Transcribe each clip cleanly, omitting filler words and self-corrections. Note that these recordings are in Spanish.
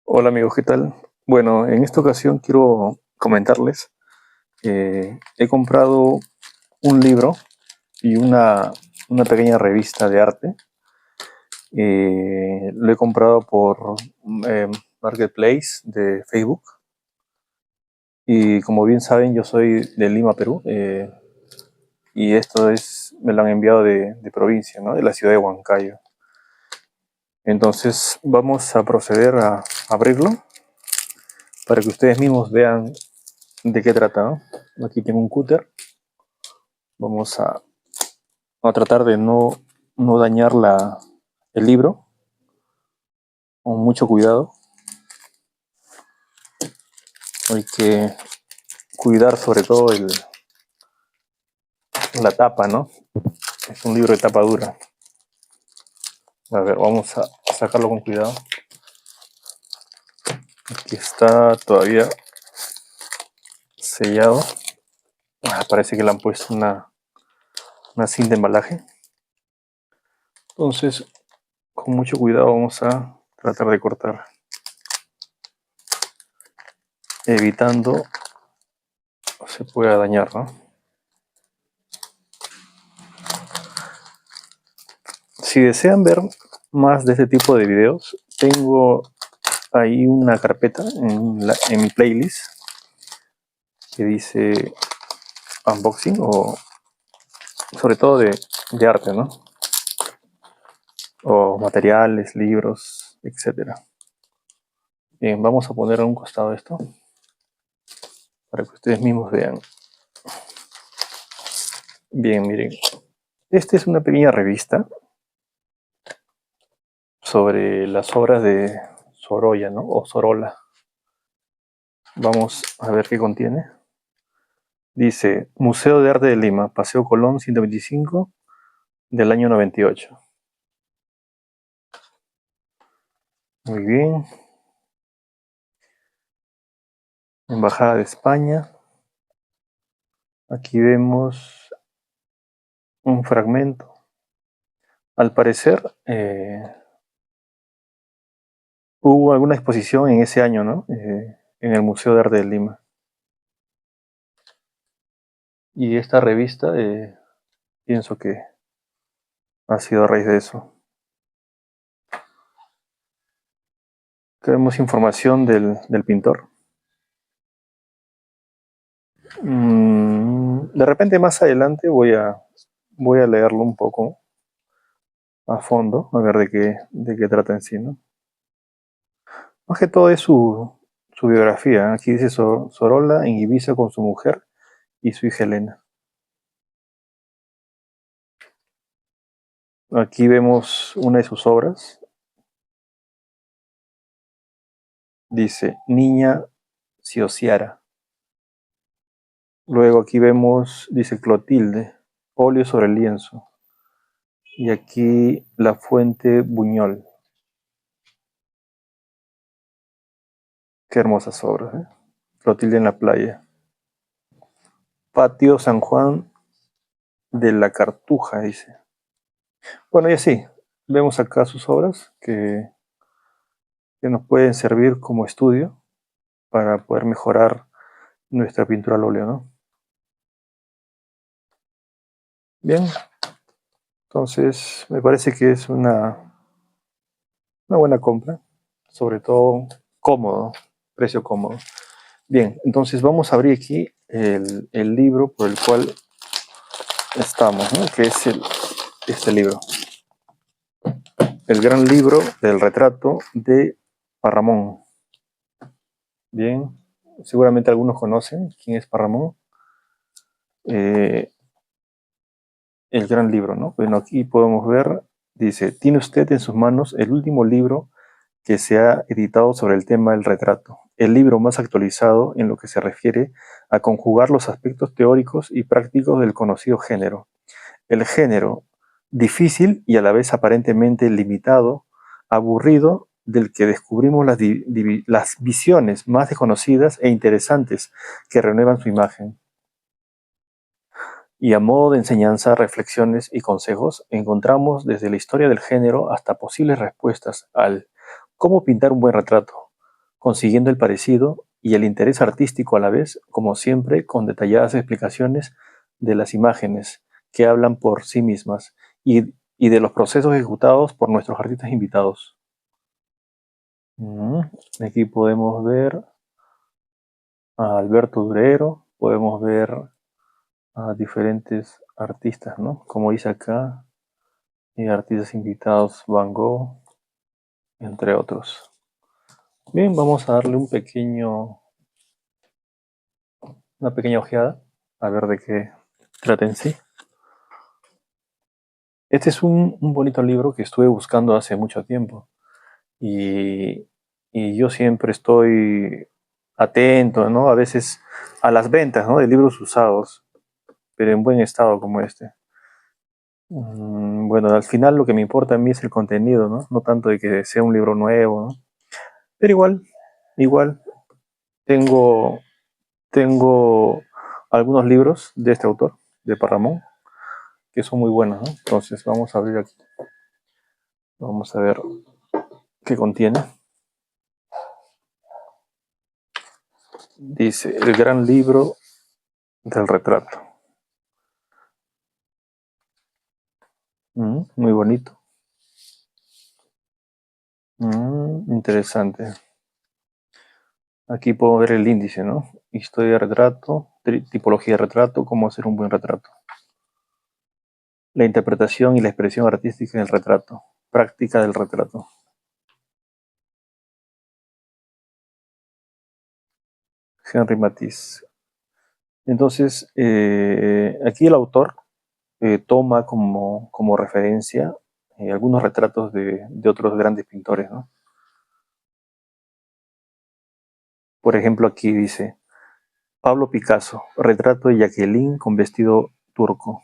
Hola amigos, ¿qué tal? Bueno, en esta ocasión quiero comentarles que he comprado un libro y una pequeña revista de arte. Lo he comprado por eh, Marketplace de Facebook y como bien saben yo soy de Lima, Perú, y me lo han enviado de provincia, ¿no? De la ciudad de Huancayo. Entonces vamos a proceder a abrirlo para que ustedes mismos vean de qué trata, ¿no? Aquí tengo un cúter. Vamos a tratar de no dañar el libro con mucho cuidado. Hay que cuidar sobre todo la tapa, ¿no? Es un libro de tapa dura. A ver, vamos a sacarlo con cuidado. Aquí está todavía sellado. Parece que le han puesto una cinta de embalaje. Entonces, con mucho cuidado vamos a tratar de cortar, evitando se pueda dañar, ¿no? Si desean ver más de este tipo de videos, tengo ahí una carpeta en mi playlist que dice unboxing o sobre todo de arte, ¿no? O materiales, libros, etcétera. Bien, vamos a poner a un costado esto para que ustedes mismos vean. Bien, miren. Esta es una pequeña revista sobre las obras de Sorolla, ¿no? O Sorolla. Vamos a ver qué contiene. Dice Museo de Arte de Lima, Paseo Colón 125 del año 98. Muy bien. Embajada de España. Aquí vemos un fragmento. Al parecer, hubo alguna exposición en ese año, ¿no? En el Museo de Arte de Lima. Y esta revista, pienso que ha sido a raíz de eso. Tenemos información del pintor. De repente más adelante voy a leerlo un poco a fondo, a ver de qué trata en sí, ¿no? Más que todo es su biografía. Aquí dice Sorolla en Ibiza con su mujer y su hija Elena. Aquí vemos una de sus obras. Dice Niña Ciociara. Luego aquí vemos, dice Clotilde, óleo sobre el lienzo. Y aquí la fuente Buñol. Qué hermosas obras, ¿eh? Clotilde en la playa. Patio San Juan de la Cartuja, dice. Bueno, y así, vemos acá sus obras que nos pueden servir como estudio para poder mejorar nuestra pintura al óleo, ¿no? Bien, entonces me parece que es una buena compra, sobre todo cómodo, precio cómodo. Bien, entonces vamos a abrir aquí el libro por el cual estamos, ¿no? Que es este libro. El gran libro del retrato de Parramón. Bien, seguramente algunos conocen quién es Parramón. El gran libro, ¿no? Bueno, aquí podemos ver, dice, tiene usted en sus manos el último libro que se ha editado sobre el tema del retrato, el libro más actualizado en lo que se refiere a conjugar los aspectos teóricos y prácticos del conocido género. El género difícil y a la vez aparentemente limitado, aburrido, del que descubrimos las visiones más desconocidas e interesantes que renuevan su imagen. Y a modo de enseñanza, reflexiones y consejos, encontramos desde la historia del género hasta posibles respuestas al cómo pintar un buen retrato, consiguiendo el parecido y el interés artístico a la vez, como siempre, con detalladas explicaciones de las imágenes que hablan por sí mismas y de los procesos ejecutados por nuestros artistas invitados. Aquí podemos ver a Alberto Durero, podemos ver a diferentes artistas, ¿no? Como dice acá, artistas invitados, Van Gogh, entre otros. Bien, vamos a darle una pequeña ojeada, a ver de qué trata en sí. Este es un bonito libro que estuve buscando hace mucho tiempo y, y yo siempre estoy atento, ¿no? A veces a las ventas, ¿no? De libros usados, pero en buen estado como este. Bueno, al final lo que me importa a mí es el contenido, ¿no? No tanto de que sea un libro nuevo, ¿no? Pero igual, tengo, tengo algunos libros de este autor, de Parramón, que son muy buenos, ¿no? Entonces vamos a abrir aquí. Vamos a ver qué contiene. Dice, el gran libro del retrato. Muy bonito. Interesante. Aquí puedo ver el índice, ¿no? Historia de retrato, tipología de retrato, cómo hacer un buen retrato. La interpretación y la expresión artística en el retrato. Práctica del retrato. Henry Matisse. Entonces, aquí el autor toma como referencia algunos retratos de otros grandes pintores, ¿no? Por ejemplo, aquí dice, Pablo Picasso, retrato de Jacqueline con vestido turco.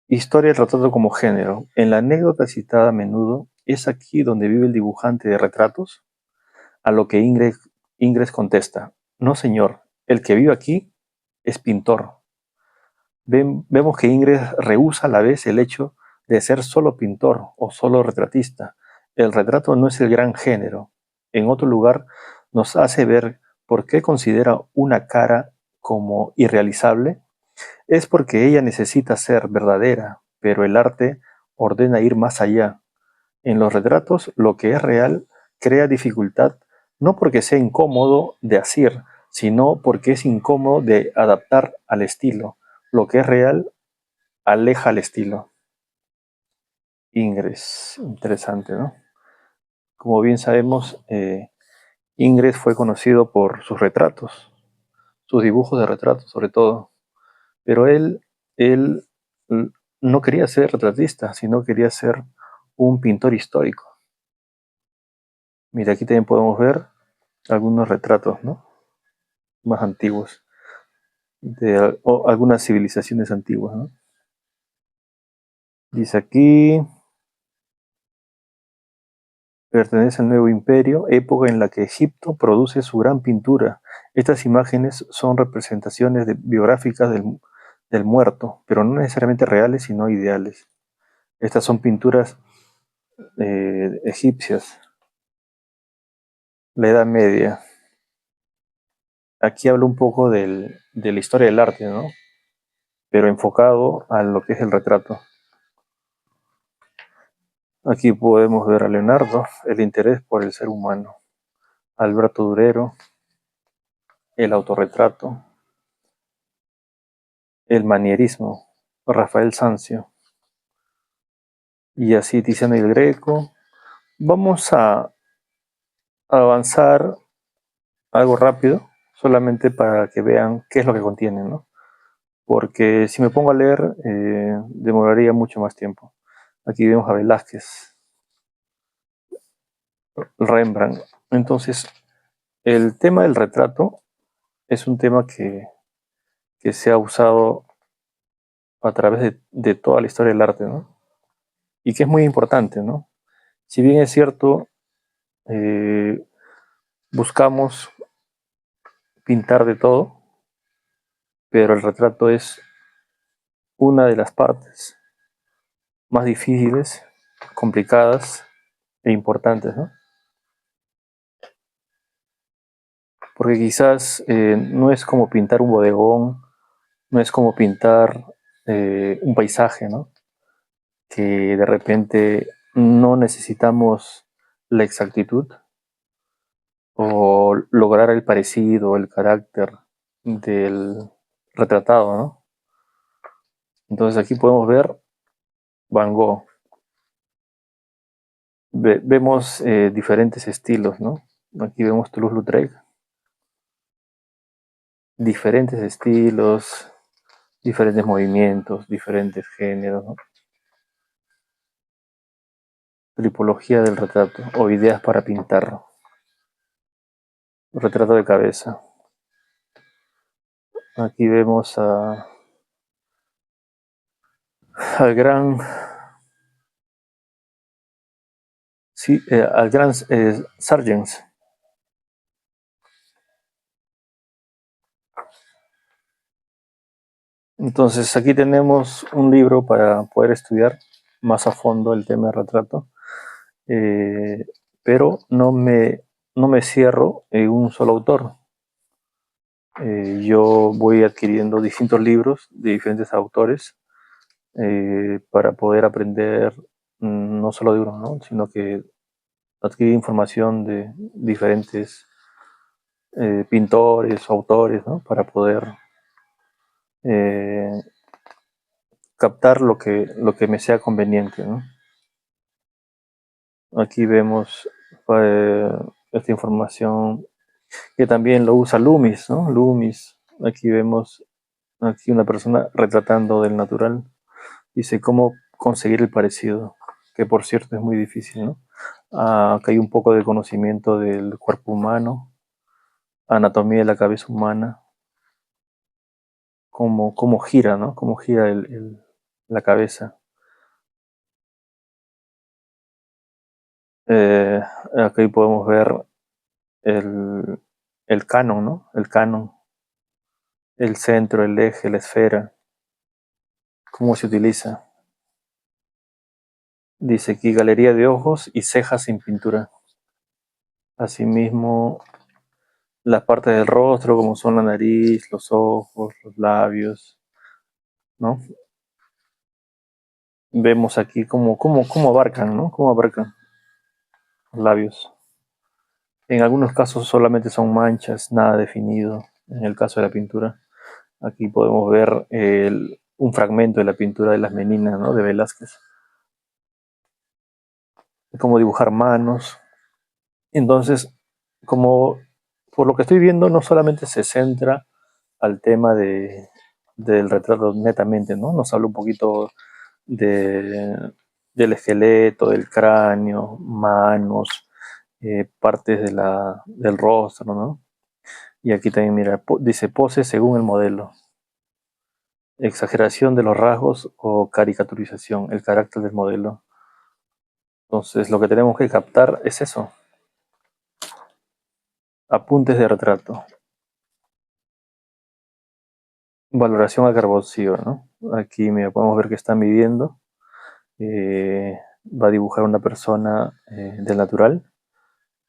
Historia del retrato como género. En la anécdota citada a menudo, ¿es aquí donde vive el dibujante de retratos? A lo que Ingres contesta, no señor, el que vive aquí es pintor. Vemos que Ingres rehúsa a la vez el hecho de ser solo pintor o solo retratista. El retrato no es el gran género. En otro lugar nos hace ver por qué considera una cara como irrealizable. Es porque ella necesita ser verdadera, pero el arte ordena ir más allá. En los retratos, lo que es real crea dificultad, no porque sea incómodo de hacer, sino porque es incómodo de adaptar al estilo. Lo que es real aleja al estilo. Ingres, interesante, ¿no? Como bien sabemos, Ingres fue conocido por sus retratos, sus dibujos de retratos sobre todo, pero él no quería ser retratista, sino quería ser un pintor histórico. Mira, aquí también podemos ver algunos retratos, ¿no? Más antiguos, o algunas civilizaciones antiguas, ¿no? Dice aquí, pertenece al Nuevo Imperio, época en la que Egipto produce su gran pintura. Estas imágenes son representaciones biográficas del muerto, pero no necesariamente reales, sino ideales. Estas son pinturas egipcias, la Edad Media. Aquí hablo un poco de la historia del arte, ¿no? Pero enfocado a lo que es el retrato. Aquí podemos ver a Leonardo, el interés por el ser humano. Alberto Durero, el autorretrato. El manierismo, Rafael Sanzio. Y así Tiziano y el Greco. Vamos a avanzar algo rápido, solamente para que vean qué es lo que contiene, ¿no? Porque si me pongo a leer, demoraría mucho más tiempo. Aquí vemos a Velázquez, Rembrandt. Entonces, el tema del retrato es un tema que se ha usado a través de toda la historia del arte, ¿no? Y que es muy importante, ¿no? Si bien es cierto, buscamos pintar de todo, pero el retrato es una de las partes más difíciles, complicadas e importantes, ¿no? porque quizás no es como pintar un bodegón, no es como pintar un paisaje, ¿no? Que de repente no necesitamos la exactitud o lograr el parecido, el carácter del retratado, ¿no? Entonces aquí podemos ver Van Gogh. Vemos diferentes estilos, ¿no? Aquí vemos Toulouse-Lautrec, diferentes estilos, diferentes movimientos, diferentes géneros, ¿no? Tripología del retrato o ideas para pintar. Retrato de cabeza. Aquí vemos al gran, sí, al gran Sargent. Entonces aquí tenemos un libro para poder estudiar más a fondo el tema del retrato, eh, pero no me cierro en un solo autor. Yo voy adquiriendo distintos libros de diferentes autores para poder aprender no solo de uno, ¿no? Sino que adquirir información de diferentes pintores o autores, ¿no? Para poder eh, captar lo que me sea conveniente, ¿no? Aquí vemos eh, esta información que también lo usa Loomis, ¿no? Loomis. Aquí vemos aquí una persona retratando del natural. Dice cómo conseguir el parecido, que por cierto es muy difícil, ¿no? Acá hay un poco de conocimiento del cuerpo humano, anatomía de la cabeza humana, cómo gira, ¿no? Cómo gira la cabeza. Eh, Aquí podemos ver el, el canon, ¿no? El canon, el centro, el eje, la esfera, cómo se utiliza. Dice aquí galería de ojos y cejas sin pintura. Asimismo, las partes del rostro, como son la nariz, los ojos, los labios, ¿no? Vemos aquí cómo abarcan, ¿no? Cómo abarcan los labios. En algunos casos solamente son manchas, nada definido. En el caso de la pintura, aquí podemos ver un fragmento de la pintura de las Meninas, ¿no? De Velázquez. Cómo dibujar manos. Entonces, como por lo que estoy viendo, no solamente se centra al tema del retrato netamente, ¿no? Nos habla un poquito de, del esqueleto, del cráneo, manos, partes del rostro, ¿no? Y aquí también, mira, dice pose según el modelo. Exageración de los rasgos o caricaturización, el carácter del modelo. Entonces, lo que tenemos que captar es eso. Apuntes de retrato. Valoración al carboncillo, ¿no? Aquí, mira, podemos ver que está midiendo. Va a dibujar una persona del natural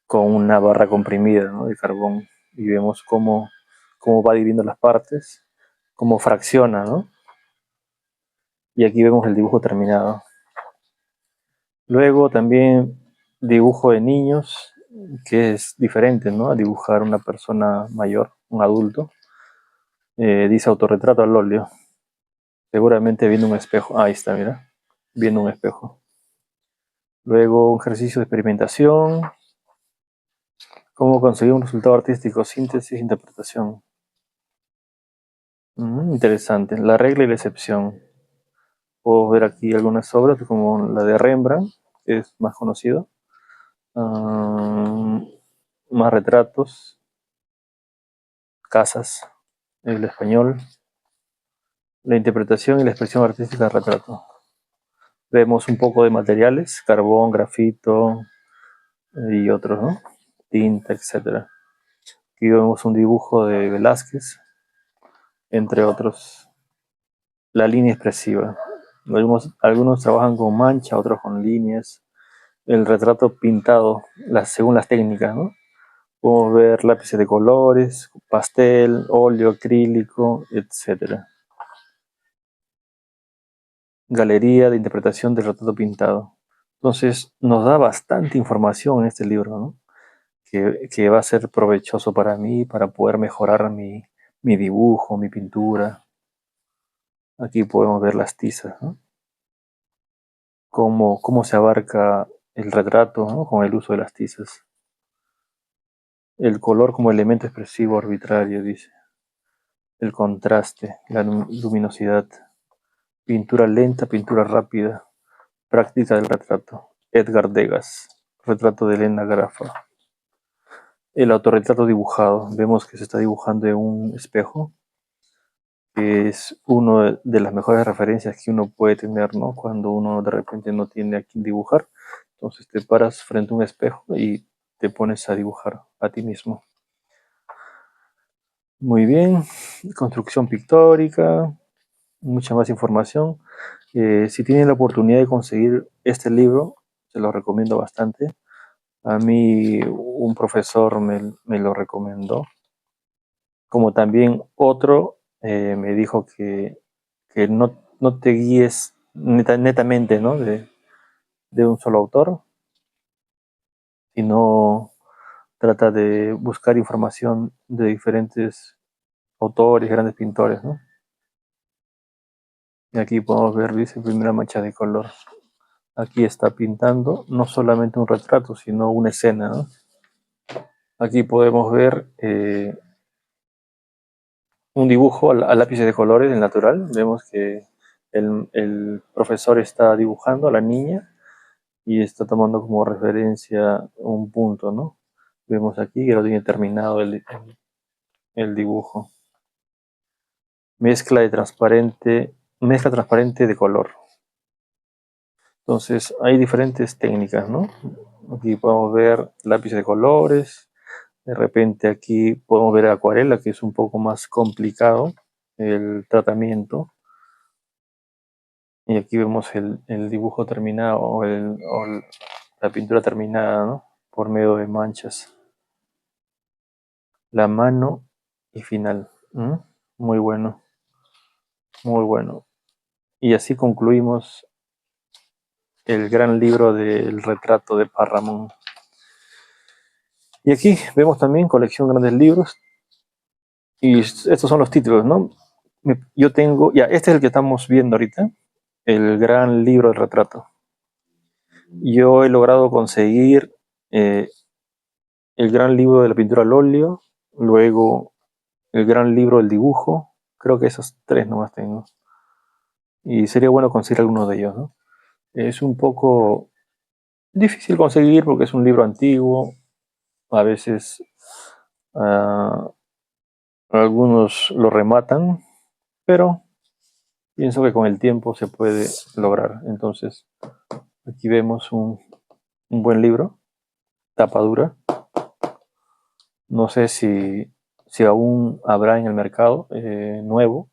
con una barra comprimida, ¿no? De carbón y vemos cómo va dividiendo las partes, cómo fracciona, ¿no? Y aquí vemos el dibujo terminado. Luego también dibujo de niños, que es diferente, ¿no? A dibujar una persona mayor, un adulto. Dice autorretrato al óleo. Seguramente viendo un espejo. Ahí está, mira. Viendo un espejo. Luego un ejercicio de experimentación. Cómo conseguir un resultado artístico, síntesis e interpretación. Interesante. La regla y la excepción. Puedo ver aquí algunas obras como la de Rembrandt, que es más conocido. Más retratos, casas, el español, la interpretación y la expresión artística del retrato. Vemos un poco de materiales, carbón, grafito y otros, ¿no? Tinta, etc. Aquí vemos un dibujo de Velázquez, entre otros. La línea expresiva. Algunos trabajan con mancha, otros con líneas. El retrato pintado, según las técnicas, ¿no? Podemos ver lápices de colores, pastel, óleo, acrílico, etc. Galería de interpretación del retrato pintado. Entonces nos da bastante información en este libro, ¿no? Que va a ser provechoso para mí, para poder mejorar mi dibujo, mi pintura. Aquí podemos ver las tizas, ¿no? Cómo se abarca el retrato, ¿no? Con el uso de las tizas. El color como elemento expresivo arbitrario, dice. El contraste, la luminosidad. Pintura lenta, pintura rápida. Práctica del retrato. Edgar Degas. Retrato de Elena Grafa. El autorretrato dibujado. Vemos que se está dibujando en un espejo, que es una de las mejores referencias que uno puede tener, ¿no? Cuando uno de repente no tiene a quién dibujar. Entonces te paras frente a un espejo y te pones a dibujar a ti mismo. Muy bien. Construcción pictórica. Mucha más información. Si tienen la oportunidad de conseguir este libro, se lo recomiendo bastante. A mí un profesor me lo recomendó. Como también otro me dijo que no te guíes netamente, ¿no? de un solo autor, sino trata de buscar información de diferentes autores, grandes pintores, ¿no? Y aquí podemos ver, dice, primera mancha de color. Aquí está pintando no solamente un retrato, sino una escena, ¿no? Aquí podemos ver un dibujo a lápiz de colores, el natural. Vemos que el profesor está dibujando a la niña y está tomando como referencia un punto, ¿no? Vemos aquí que lo tiene terminado el dibujo. Mezcla transparente de color. Entonces hay diferentes técnicas, ¿no? Aquí podemos ver lápiz de colores. De repente aquí podemos ver acuarela, que es un poco más complicado el tratamiento. Y aquí vemos el dibujo terminado o la pintura terminada, ¿no? Por medio de manchas. La mano y final. Muy bueno. Muy bueno. Y así concluimos el gran libro del retrato de Parramón. Y aquí vemos también colección grandes libros. Y estos son los títulos, ¿no? Yo tengo, ya, este es el que estamos viendo ahorita, el gran libro del retrato. Yo he logrado conseguir el gran libro de la pintura al óleo, luego el gran libro del dibujo, creo que esos tres nomás tengo. Y sería bueno conseguir alguno de ellos, ¿no? Es un poco difícil conseguir porque es un libro antiguo, a veces algunos lo rematan, pero pienso que con el tiempo se puede lograr. Entonces, aquí vemos un buen libro, tapa dura. No sé si aún habrá en el mercado nuevo.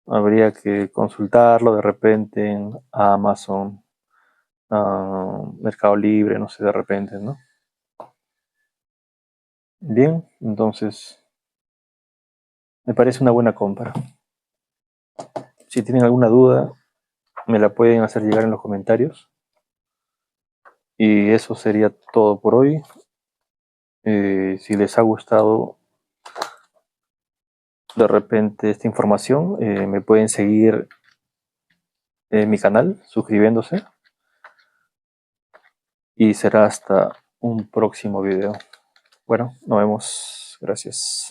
Habría que consultarlo de repente en Amazon, Mercado Libre, no sé, de repente, ¿no? Bien, entonces me parece una buena compra. Si tienen alguna duda, me la pueden hacer llegar en los comentarios. Y eso sería todo por hoy. Si les ha gustado de repente esta información, me pueden seguir en mi canal suscribiéndose. Y será hasta un próximo video. Bueno, nos vemos. Gracias.